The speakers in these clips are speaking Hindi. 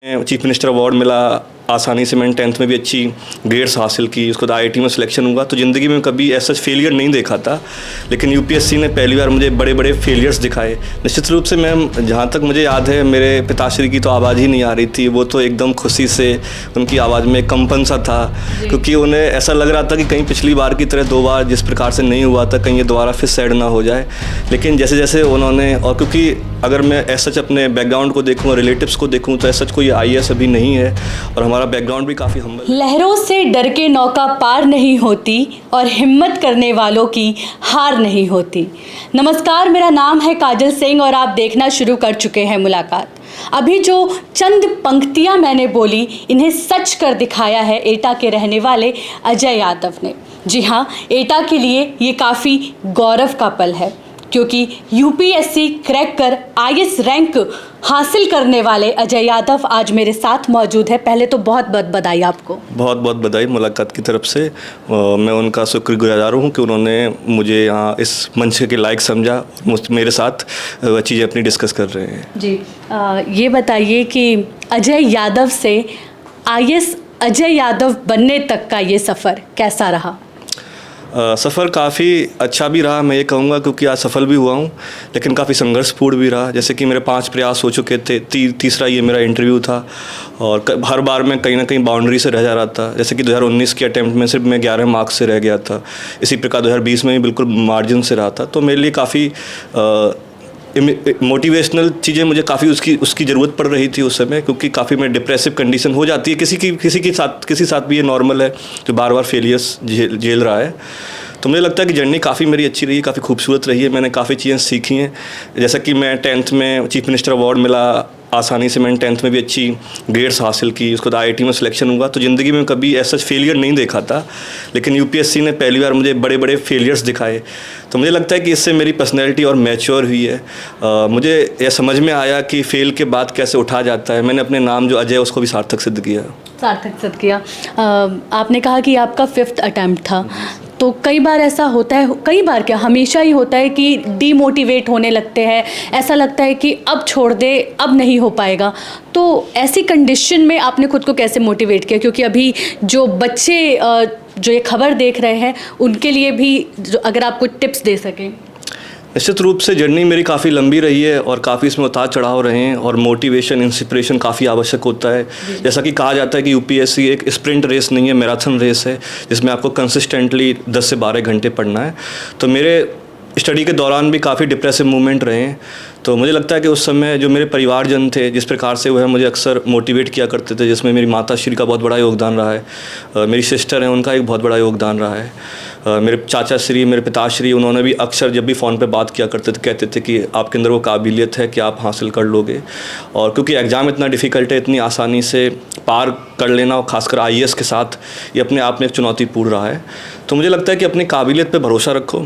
चीफ मिनिस्टर अवार्ड मिला, आसानी से मैंने 10th में भी अच्छी ग्रेड्स हासिल की, उसके बाद IIT में सिलेक्शन हुआ। तो ज़िंदगी में कभी ऐसा फेलियर नहीं देखा था, लेकिन UPSC ने पहली बार मुझे बड़े बड़े फेलियर्स दिखाए। निश्चित रूप से मैम, जहाँ तक मुझे याद है, मेरे पिताश्री की तो आवाज़ ही नहीं आ रही थी। वो तो एकदम खुशी से, उनकी आवाज़ में एक कंपन सा था, क्योंकि उन्हें ऐसा लग रहा था कि कहीं पिछली बार की तरह 2 बार जिस प्रकार से नहीं हुआ था, कहीं ये दोबारा फिर सैड ना हो जाए। लेकिन जैसे जैसे उन्होंने, और क्योंकि अगर मैं ऐसा अपने बैकग्राउंड को देखूँ और रिलेटिव्स को देखूँ, तो ऐसा कोई IAS अभी नहीं है, और हमारा बैकग्राउंड भी काफ़ी हम्बल। लहरों से डर के नौका पार नहीं होती और हिम्मत करने वालों की हार नहीं होती। नमस्कार, मेरा नाम है काजल सिंह और आप देखना शुरू कर चुके हैं मुलाकात। अभी जो चंद पंक्तियां मैंने बोली, इन्हें सच कर दिखाया है एटा के रहने वाले अजय यादव ने। जी हाँ, एटा के लिए ये काफ़ी गौरव का पल है, क्योंकि UPSC क्रैक कर IAS रैंक हासिल करने वाले अजय यादव आज मेरे साथ मौजूद है। पहले तो बहुत बहुत बधाई आपको। बहुत बहुत बधाई मुलाकात की तरफ से। मैं उनका शुक्रगुजार हूँ कि उन्होंने मुझे यहाँ इस मंच के लायक समझा, मेरे साथ चीज़ें अपनी डिस्कस कर रहे हैं। जी, ये बताइए कि अजय यादव से IAS अजय यादव बनने तक का ये सफ़र कैसा रहा? सफ़र काफ़ी अच्छा भी रहा, मैं ये कहूँगा, क्योंकि आज सफल भी हुआ हूँ, लेकिन काफ़ी संघर्षपूर्ण भी रहा। जैसे कि मेरे 5 प्रयास हो चुके थे, तीसरा ये मेरा इंटरव्यू था, और हर बार मैं कहीं ना कहीं बाउंड्री से रह जा रहा था। जैसे कि 2019 के अटैम्प्ट में सिर्फ मैं 11 मार्क्स से रह गया था। इसी प्रकार 2020 में भी बिल्कुल मार्जिन से रहा था। तो मेरे लिए काफ़ी मोटिवेशनल चीज़ें, मुझे काफ़ी उसकी ज़रूरत पड़ रही थी उस समय, क्योंकि काफ़ी मैं डिप्रेसिव कंडीशन हो जाती है किसी साथ भी, ये नॉर्मल है जो बार बार फेलियर्स झेल रहा है। तो मुझे लगता है कि जर्नी काफ़ी मेरी अच्छी रही, काफ़ी खूबसूरत रही है। मैंने काफ़ी चीज़ें सीखी हैं। जैसा कि मैं 10th में चीफ मिनिस्टर अवार्ड मिला, आसानी से मैंने 10th में भी अच्छी ग्रेड्स हासिल की, उसके बाद IIT में सिलेक्शन हुआ। तो ज़िंदगी में कभी ऐसा फेलियर नहीं देखा था, लेकिन UPSC ने पहली बार मुझे बड़े बड़े फेलियर्स दिखाए। तो मुझे लगता है कि इससे मेरी पर्सनैलिटी और मैच्योर हुई है। मुझे यह समझ में आया कि फेल के बाद कैसे उठा जाता है। मैंने अपने नाम जो अजय, उसको भी सार्थक सिद्ध किया। आपने कहा कि आपका 5th अटैम्प्ट था, तो कई बार ऐसा होता है, कई बार क्या, हमेशा ही होता है कि डीमोटिवेट होने लगते हैं, ऐसा लगता है कि अब छोड़ दे, अब नहीं हो पाएगा। तो ऐसी कंडीशन में आपने खुद को कैसे मोटिवेट किया? क्योंकि अभी जो बच्चे जो ये खबर देख रहे हैं, उनके लिए भी अगर आप कुछ टिप्स दे सकें। निश्चित रूप से जर्नी मेरी काफ़ी लंबी रही है, और काफ़ी इसमें उतार चढ़ाव रहे हैं, और मोटिवेशन, इंस्पिरेशन काफ़ी आवश्यक होता है। जैसा कि कहा जाता है कि UPSC एक स्प्रिंट रेस नहीं है, मैराथन रेस है, जिसमें आपको कंसिस्टेंटली 10 से 12 घंटे पढ़ना है। तो मेरे स्टडी के दौरान भी काफ़ी डिप्रेसिव मूवमेंट रहे हैं। तो मुझे लगता है कि उस समय जो मेरे परिवारजन थे, जिस प्रकार से वह मुझे अक्सर मोटिवेट किया करते थे, जिसमें मेरी माताश्री का बहुत बड़ा योगदान रहा है, मेरी सिस्टर हैं, उनका एक बहुत बड़ा योगदान रहा है, मेरे चाचा श्री, मेरे पिताश्री, उन्होंने भी अक्सर जब भी फ़ोन पे बात किया करते थे, कहते थे कि आपके अंदर वो काबिलियत है कि आप हासिल कर लोगे। और क्योंकि एग्ज़ाम इतना डिफ़िकल्ट है, इतनी आसानी से पार कर लेना, और ख़ासकर IAS के साथ, ये अपने आप में एक चुनौतीपूर्ण रहा है। तो मुझे लगता है कि अपनी काबिलियत पे भरोसा रखो,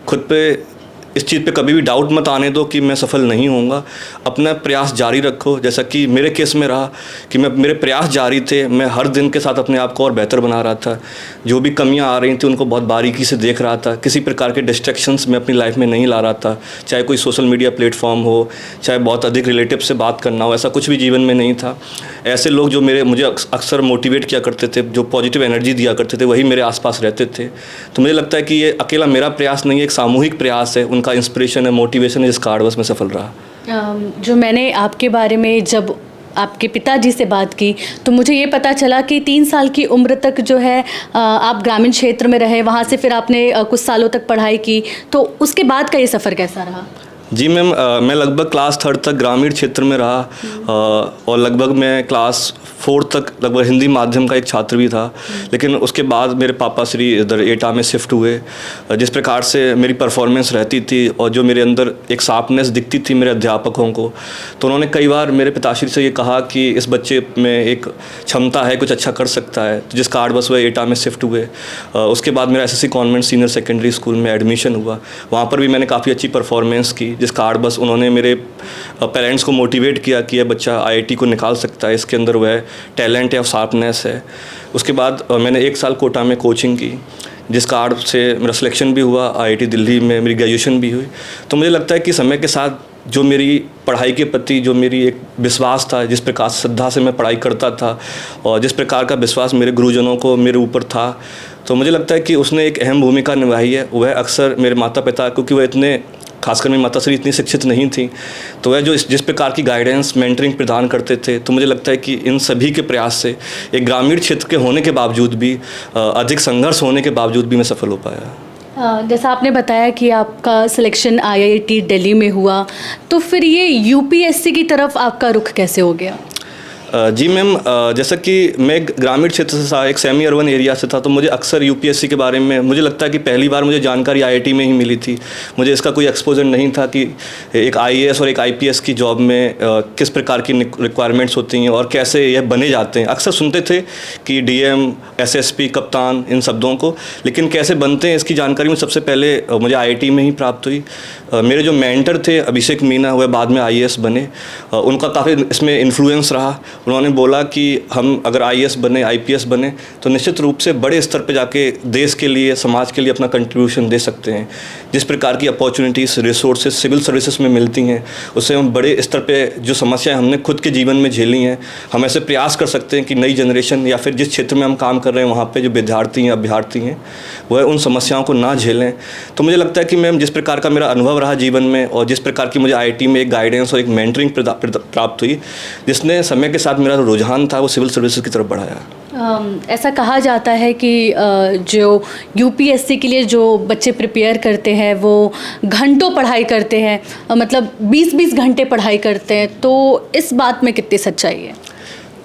खुद पे इस चीज़ पे कभी भी डाउट मत आने दो कि मैं सफल नहीं होऊंगा। अपना प्रयास जारी रखो, जैसा कि मेरे केस में रहा कि मेरे प्रयास जारी थे। मैं हर दिन के साथ अपने आप को और बेहतर बना रहा था। जो भी कमियां आ रही थी उनको बहुत बारीकी से देख रहा था। किसी प्रकार के डिस्ट्रैक्शंस मैं अपनी लाइफ में नहीं ला रहा था, चाहे कोई सोशल मीडिया प्लेटफॉर्म हो, चाहे बहुत अधिक रिलेटिव से बात करना हो, ऐसा कुछ भी जीवन में नहीं था। ऐसे लोग जो मुझे अक्सर मोटिवेट किया करते थे, जो पॉजिटिव एनर्जी दिया करते थे, वही मेरे आसपास रहते थे। तो मुझे लगता है कि ये अकेला मेरा प्रयास नहीं है, एक सामूहिक प्रयास है, उनका इंस्पिरेशन है, मोटिवेशन है, जिसका आड़ बस में सफल रहा। जो मैंने आपके बारे में जब आपके पिताजी से बात की, तो मुझे ये पता चला कि 3 साल की उम्र तक जो है आप ग्रामीण क्षेत्र में रहे, वहाँ से फिर आपने कुछ सालों तक पढ़ाई की। तो उसके बाद का ये सफ़र कैसा रहा? जी मैम, मैं लगभग क्लास 3 तक ग्रामीण क्षेत्र में रहा, और लगभग मैं क्लास 4 तक लगभग हिंदी माध्यम का एक छात्र भी था। लेकिन उसके बाद मेरे पापा श्री इधर एटा में शिफ्ट हुए। जिस प्रकार से मेरी परफॉर्मेंस रहती थी और जो मेरे अंदर एक शार्पनेस दिखती थी मेरे अध्यापकों को, तो उन्होंने कई बार मेरे पिताश्री से ये कहा कि इस बच्चे में एक क्षमता है, कुछ अच्छा कर सकता है। तो जिस कारण बस वह एटा में शिफ्ट हुए। उसके बाद मेरा SSC convent senior secondary school में एडमिशन हुआ। वहाँ पर भी मैंने काफ़ी अच्छी परफॉर्मेंस की, जिस कारण बस उन्होंने मेरे पेरेंट्स को मोटिवेट किया कि यह बच्चा IIT को निकाल सकता है, इसके अंदर वह टैलेंट है और शार्पनेस है। उसके बाद मैंने 1 साल कोटा में कोचिंग की, जिस कारण से मेरा सिलेक्शन भी हुआ, IIT दिल्ली में मेरी ग्रेजुएशन भी हुई। तो मुझे लगता है कि समय के साथ जो मेरी पढ़ाई के प्रति जो मेरी एक विश्वास था, जिस प्रकार श्रद्धा से मैं पढ़ाई करता था और जिस प्रकार का विश्वास मेरे गुरुजनों को मेरे ऊपर था, तो मुझे लगता है कि उसने एक अहम भूमिका निभाई है। वह अक्सर मेरे माता पिता, क्योंकि वह इतने, खासकर मेरी माता श्री इतनी शिक्षित नहीं थी, तो वह जो जिस प्रकार की गाइडेंस मेंटरिंग प्रदान करते थे, तो मुझे लगता है कि इन सभी के प्रयास से एक ग्रामीण क्षेत्र के होने के बावजूद भी, अधिक संघर्ष होने के बावजूद भी मैं सफल हो पाया। जैसा आपने बताया कि आपका सिलेक्शन IIT दिल्ली में हुआ, तो फिर ये UPSC की तरफ आपका रुख कैसे हो गया? जी मैम, जैसा कि मैं ग्रामीण क्षेत्र से था, एक सेमी अर्बन एरिया से था, तो मुझे अक्सर UPSC के बारे में मुझे लगता है कि पहली बार मुझे जानकारी IIT में ही मिली थी। मुझे इसका कोई एक्सपोजर नहीं था कि एक IAS और एक IPS की जॉब में किस प्रकार की रिक्वायरमेंट्स होती हैं और कैसे यह बने जाते हैं। अक्सर सुनते थे कि DM, SSP, कप्तान, इन शब्दों को, लेकिन कैसे बनते हैं इसकी जानकारी मुझे सबसे पहले मुझे IIT में ही प्राप्त हुई। मेरे जो मेंटर थे अभिषेक मीना, वह बाद में IAS बने, उनका काफ़ी इसमें इन्फ्लुएंस रहा। उन्होंने बोला कि हम अगर IAS बने, IPS बने, तो निश्चित रूप से बड़े स्तर पे जाके देश के लिए, समाज के लिए अपना कंट्रीब्यूशन दे सकते हैं। जिस प्रकार की अपॉर्चुनिटीज़, रिसोर्सेज सिविल सर्विसेज में मिलती हैं, उससे हम बड़े स्तर पे जो समस्याएं हमने खुद के जीवन में झेली हैं, हम ऐसे प्रयास कर सकते हैं कि नई जनरेशन या फिर जिस क्षेत्र में हम काम कर रहे हैं वहाँ पे जो विद्यार्थी हैं, अभ्यर्थी हैं, वह उन समस्याओं को ना झेलें। तो मुझे लगता है कि मैम, जिस प्रकार का मेरा अनुभव रहा जीवन में और जिस प्रकार की मुझे IIT में एक गाइडेंस और एक मेंटरिंग प्राप्त हुई, जिसने समय के साथ मेरा रुझान था वो सिविल सर्विसेज की तरफ बढ़ाया। ऐसा कहा जाता है कि जो UPSC के लिए जो बच्चे प्रिपेयर करते हैं वो घंटों पढ़ाई करते हैं, मतलब 20-20 घंटे पढ़ाई करते हैं, तो इस बात में कितनी सच्चाई है?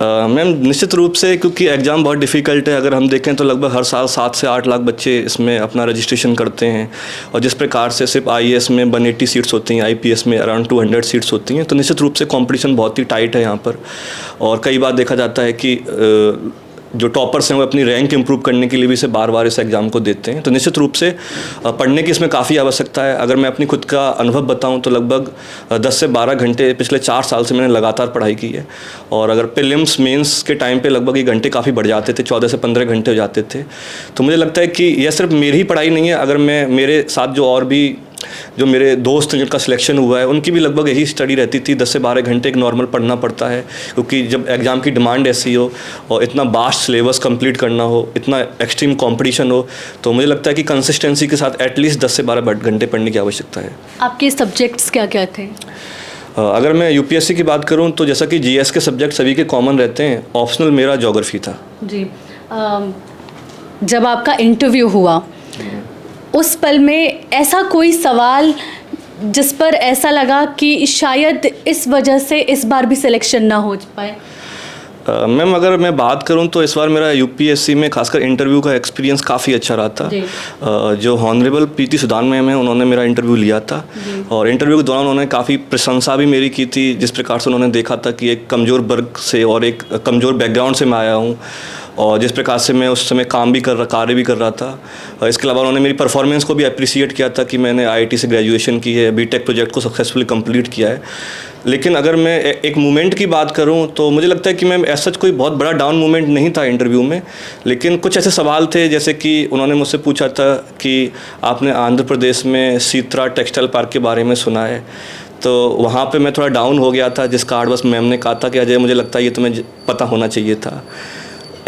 मैम, निश्चित रूप से, क्योंकि एग्ज़ाम बहुत डिफ़िकल्ट है। अगर हम देखें तो लगभग हर साल 7 से 8 लाख बच्चे इसमें अपना रजिस्ट्रेशन करते हैं, और जिस प्रकार से सिर्फ IAS में 180 सीट्स होती हैं, IPS में अराउंड 200 सीट्स होती हैं, तो निश्चित रूप से कंपटीशन बहुत ही टाइट है यहाँ पर। और कई बार देखा जाता है कि जो टॉपर्स हैं वो अपनी रैंक इंप्रूव करने के लिए भी इसे बार-बार इस एग्ज़ाम को देते हैं। तो निश्चित रूप से पढ़ने की इसमें काफ़ी आवश्यकता है। अगर मैं अपनी खुद का अनुभव बताऊं तो लगभग 10 से 12 घंटे पिछले 4 साल से मैंने लगातार पढ़ाई की है। और अगर प्रीलिम्स मेंस के टाइम पे लगभग ये घंटे काफ़ी बढ़ जाते थे, 14 से 15 घंटे हो जाते थे। तो मुझे लगता है कि यह सिर्फ मेरी ही पढ़ाई नहीं है। अगर मैं, मेरे साथ जो और भी जो मेरे दोस्त जिनका सिलेक्शन हुआ है, उनकी भी लगभग यही स्टडी रहती थी। 10 से 12 घंटे एक नॉर्मल पढ़ना पड़ता है, क्योंकि जब एग्ज़ाम की डिमांड ऐसी हो और इतना वास्ट सिलेबस कंप्लीट करना हो, इतना एक्सट्रीम कंपटीशन हो, तो मुझे लगता है कि कंसिस्टेंसी के साथ एटलीस्ट 10 से 12 घंटे पढ़ने की आवश्यकता है। आपके सब्जेक्ट्स क्या क्या थे? अगर मैं UPSC की बात करूं तो जैसा कि GS के सब्जेक्ट सभी के कॉमन रहते हैं, ऑप्शनल मेरा ज्योग्राफी था। जी। जब आपका इंटरव्यू हुआ, उस पल में ऐसा कोई सवाल जिस पर ऐसा लगा कि शायद इस वजह से इस बार भी सिलेक्शन ना हो पाए? मैम, अगर मैं बात करूं तो इस बार मेरा UPSC में खासकर इंटरव्यू का एक्सपीरियंस काफ़ी अच्छा रहा था। जो हॉनरेबल प्रीति सुदान मैम है, उन्होंने मेरा इंटरव्यू लिया था, और इंटरव्यू के दौरान उन्होंने काफ़ी प्रशंसा भी मेरी की थी। जिस प्रकार से उन्होंने देखा था कि एक कमज़ोर वर्ग से और एक कमज़ोर बैकग्राउंड से मैं आया हूँ, और जिस प्रकार से मैं उस समय कार्य भी कर रहा था। इसके अलावा उन्होंने मेरी परफॉर्मेंस को भी अप्रिशिएट किया था कि मैंने IIT से ग्रेजुएशन की है, BTech प्रोजेक्ट को सक्सेसफुली कंप्लीट किया है। लेकिन अगर मैं एक मोमेंट की बात करूं तो मुझे लगता है कि मैं ऐसा कोई बहुत बड़ा डाउन मोमेंट नहीं था इंटरव्यू में, लेकिन कुछ ऐसे सवाल थे, जैसे कि उन्होंने मुझसे पूछा था कि आपने आंध्र प्रदेश में सीत्रा टेक्सटाइल पार्क के बारे में सुना है। तो वहाँ पे मैं थोड़ा डाउन हो गया था, जिसका कारण बस मैम ने कहा था कि अजय, मुझे लगता है ये तुम्हें पता होना चाहिए था।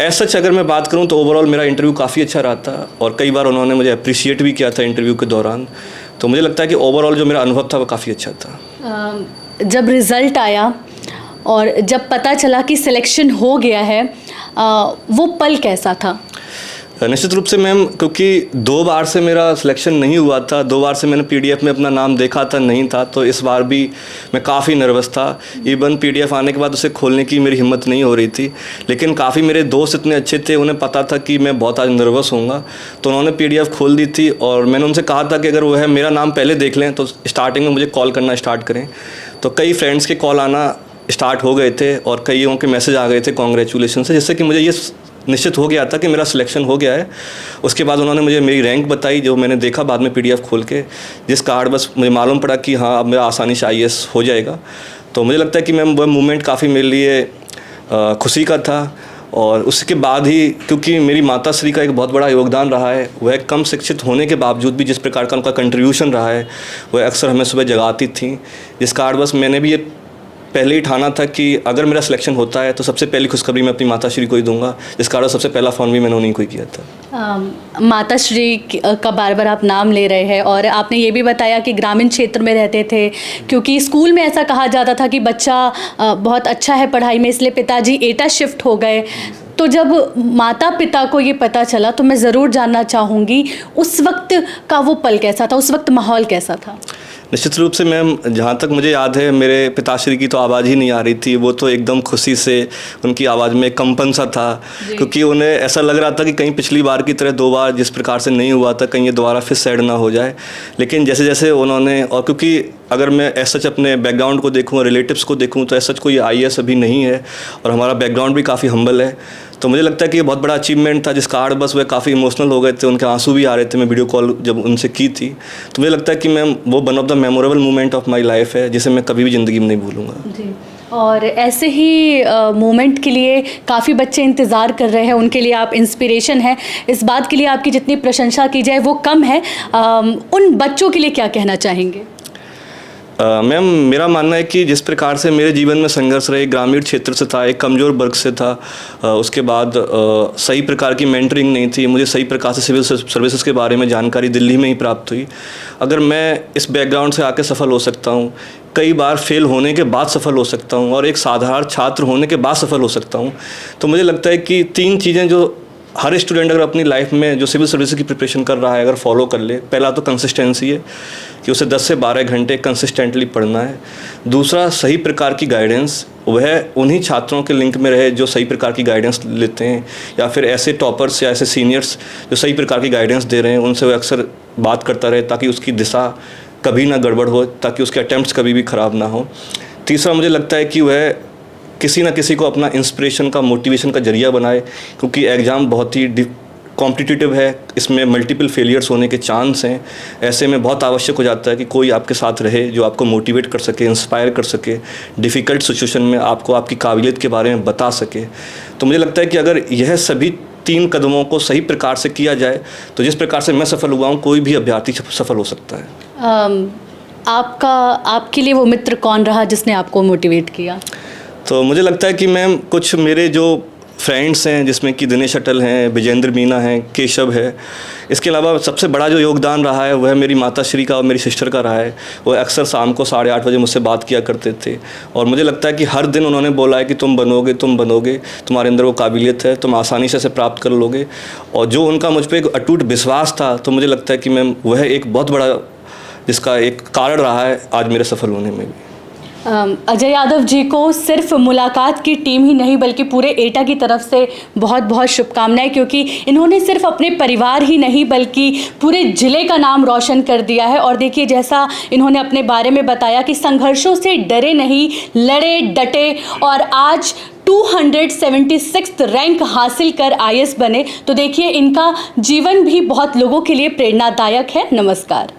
ऐसा अगर मैं बात करूं तो ओवरऑल मेरा इंटरव्यू काफ़ी अच्छा रहा था, और कई बार उन्होंने मुझे अप्रिशिएट भी किया था इंटरव्यू के दौरान। तो मुझे लगता है कि ओवरऑल जो मेरा अनुभव था वो काफ़ी अच्छा था। जब रिज़ल्ट आया और जब पता चला कि सिलेक्शन हो गया है, वो पल कैसा था? निश्चित रूप से मैम, क्योंकि 2 बार से मेरा सिलेक्शन नहीं हुआ था, 2 बार से मैंने PDF में अपना नाम देखा था, नहीं था, तो इस बार भी मैं काफ़ी नर्वस था। इवन PDF आने के बाद उसे खोलने की मेरी हिम्मत नहीं हो रही थी, लेकिन काफ़ी मेरे दोस्त इतने अच्छे थे, उन्हें पता था कि मैं बहुत आज नर्वस होऊंगा, तो उन्होंने PDF खोल दी थी, और मैंने उनसे कहा था कि अगर वो है मेरा नाम पहले देख लें तो स्टार्टिंग में मुझे कॉल करना स्टार्ट करें। तो कई फ्रेंड्स के कॉल आना स्टार्ट हो गए थे, और कईयों के मैसेज आ गए थे कॉन्ग्रेचुलेसन से, जिससे कि मुझे ये निश्चित हो गया था कि मेरा सिलेक्शन हो गया है। उसके बाद उन्होंने मुझे मेरी रैंक बताई, जो मैंने देखा बाद में PDF खोल के, जिस कारण बस मुझे मालूम पड़ा कि हाँ, अब मेरा आसानी से IAS हो जाएगा। तो मुझे लगता है कि मैम वह मूवमेंट काफ़ी मेरे लिए खुशी का था, और उसके बाद ही क्योंकि मेरी माताश्री का एक बहुत बड़ा योगदान रहा है, वह कम शिक्षित होने के बावजूद भी जिस प्रकार का उनका कंट्रीब्यूशन रहा है, वह अक्सर हमें सुबह जगाती थी, जिस कारणवश मैंने भी ये पहले ही ठाना था कि अगर मेरा सिलेक्शन होता है तो सबसे पहली खुशखबरी मैं अपनी माताश्री को ही दूंगा, जिस कारण सबसे पहला फ़ोन भी मैंने उन्हीं को ही किया था। माताश्री का बार बार आप नाम ले रहे हैं और आपने ये भी बताया कि ग्रामीण क्षेत्र में रहते थे, क्योंकि स्कूल में ऐसा कहा जाता था कि बच्चा बहुत अच्छा है पढ़ाई में, इसलिए पिताजी एटा शिफ्ट हो गए। तो जब माता पिता को ये पता चला तो मैं ज़रूर जानना चाहूँगी उस वक्त का वो पल कैसा था, उस वक्त माहौल कैसा था? निश्चित रूप से मैम, जहाँ तक मुझे याद है मेरे पिताश्री की तो आवाज़ ही नहीं आ रही थी, वो तो एकदम खुशी से उनकी आवाज़ में कंपन सा था, क्योंकि उन्हें ऐसा लग रहा था कि कहीं पिछली बार की तरह 2 बार जिस प्रकार से नहीं हुआ था कहीं ये दोबारा फिर सैड ना हो जाए। लेकिन जैसे जैसे उन्होंने, और क्योंकि अगर मैं ऐसा सच अपने बैकग्राउंड को देखूँ और रिलेटिव्स को देखूँ तो ऐसा सच कोई IAS अभी नहीं है और हमारा बैकग्राउंड भी काफ़ी हम्बल है, तो मुझे लगता है कि ये बहुत बड़ा अचीवमेंट था, जिस कारण बस वह काफ़ी इमोशनल हो गए थे, उनके आंसू भी आ रहे थे। मैं वीडियो कॉल जब उनसे की थी तो मुझे लगता है कि मैम वो one of the memorable moment of my life है, जिसे मैं कभी भी ज़िंदगी में नहीं भूलूँगा। जी, और ऐसे ही मोमेंट के लिए काफ़ी बच्चे इंतज़ार कर रहे हैं, उनके लिए आप इंस्पिरेशन हैं। इस बात के लिए आपकी जितनी प्रशंसा की जाए वो कम है। उन बच्चों के लिए क्या कहना चाहेंगे? मैम, मेरा मानना है कि जिस प्रकार से मेरे जीवन में संघर्ष रहे, ग्रामीण क्षेत्र से था, एक कमज़ोर वर्ग से था, उसके बाद सही प्रकार की मेंटरिंग नहीं थी, मुझे सही प्रकार से सिविल सर्विसेज के बारे में जानकारी दिल्ली में ही प्राप्त हुई। अगर मैं इस बैकग्राउंड से आके सफल हो सकता हूँ, कई बार फेल होने के बाद सफल हो सकता हूँ और एक साधारण छात्र होने के बाद सफल हो सकता हूँ, तो मुझे लगता है कि 3 चीज़ें जो हर स्टूडेंट अगर अपनी लाइफ में जो सिविल सर्विस की प्रिपरेशन कर रहा है अगर फॉलो कर ले, पहला तो कंसिस्टेंसी है कि उसे 10 से 12 घंटे कंसिस्टेंटली पढ़ना है। दूसरा, सही प्रकार की गाइडेंस, वह उन्हीं छात्रों के लिंक में रहे जो सही प्रकार की गाइडेंस लेते हैं, या फिर ऐसे टॉपर्स या ऐसे सीनियर्स जो सही प्रकार की गाइडेंस दे रहे हैं उनसे वह अक्सर बात करता रहे, ताकि उसकी दिशा कभी ना गड़बड़ हो, ताकि उसके अटैम्प्ट्स कभी भी ख़राब ना हो। तीसरा, मुझे लगता है कि वह किसी ना किसी को अपना इंस्पिरेशन का, मोटिवेशन का जरिया बनाए, क्योंकि एग्ज़ाम बहुत ही कॉम्पिटिटिव है, इसमें मल्टीपल फेलियर्स होने के चांस हैं। ऐसे में बहुत आवश्यक हो जाता है कि कोई आपके साथ रहे जो आपको मोटिवेट कर सके, इंस्पायर कर सके, डिफ़िकल्ट सिचुएशन में आपको आपकी काबिलियत के बारे में बता सके। तो मुझे लगता है कि अगर यह सभी 3 कदमों को सही प्रकार से किया जाए तो जिस प्रकार से मैं सफल हुआ हूँ, कोई भी अभ्यर्थी सफल हो सकता है। आपके लिए वो मित्र कौन रहा जिसने आपको मोटिवेट किया? तो मुझे लगता है कि मैम, कुछ मेरे जो फ्रेंड्स हैं जिसमें कि दिनेश अटल हैं, विजेंद्र मीना हैं, केशव है, इसके अलावा सबसे बड़ा जो योगदान रहा है वह मेरी माताश्री का और मेरी सिस्टर का रहा है। वो अक्सर शाम को 8:30 बजे मुझसे बात किया करते थे और मुझे लगता है कि हर दिन उन्होंने बोला है कि तुम बनोगे, तुम्हारे अंदर वो काबिलियत है, तुम आसानी से इसे प्राप्त कर लोगे। और जो उनका मुझ पर एक अटूट विश्वास था, तो मुझे लगता है कि मैम वह एक बहुत बड़ा जिसका एक कारण रहा है आज मेरे सफल होने में भी। अजय यादव जी को सिर्फ मुलाकात की टीम ही नहीं बल्कि पूरे एटा की तरफ से बहुत बहुत शुभकामनाएं, क्योंकि इन्होंने सिर्फ अपने परिवार ही नहीं बल्कि पूरे ज़िले का नाम रोशन कर दिया है। और देखिए, जैसा इन्होंने अपने बारे में बताया कि संघर्षों से डरे नहीं, लड़े डटे और आज 276 रैंक हासिल कर IAS बने। तो देखिए, इनका जीवन भी बहुत लोगों के लिए प्रेरणादायक है। नमस्कार।